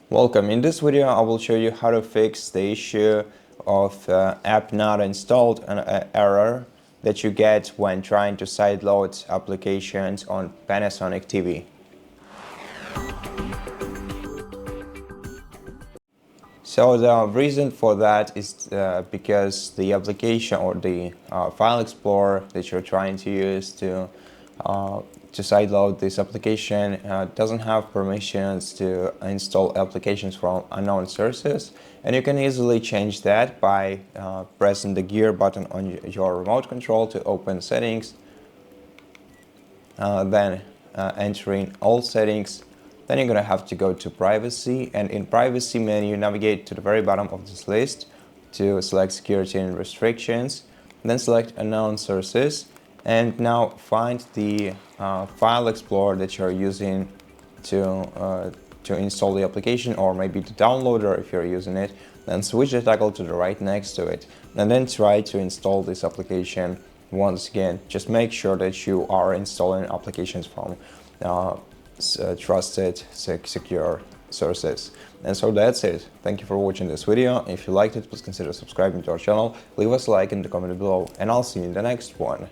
Welcome. In this video, I will show you how to fix the issue of app not installed, an error that you get when trying to sideload applications on Panasonic TV. So the reason for that is because the application or the file explorer that you're trying to use to sideload this application doesn't have permissions to install applications from unknown sources, and you can easily change that by pressing the gear button on your remote control to open settings, then entering all settings. Then you're going to have to go to privacy, and in privacy menu navigate to the very bottom of this list to select security and restrictions, then select unknown sources, and now find the file explorer that you're using to install the application, or maybe the downloader if you're using it. Then switch the toggle to the right next to it, and then try to install this application once again. Just make sure that you are installing applications from trusted, secure sources. And so that's it. Thank you for watching this video. If you liked it, please consider subscribing to our channel, leave us a like in the comment below, and I'll see you in the next one.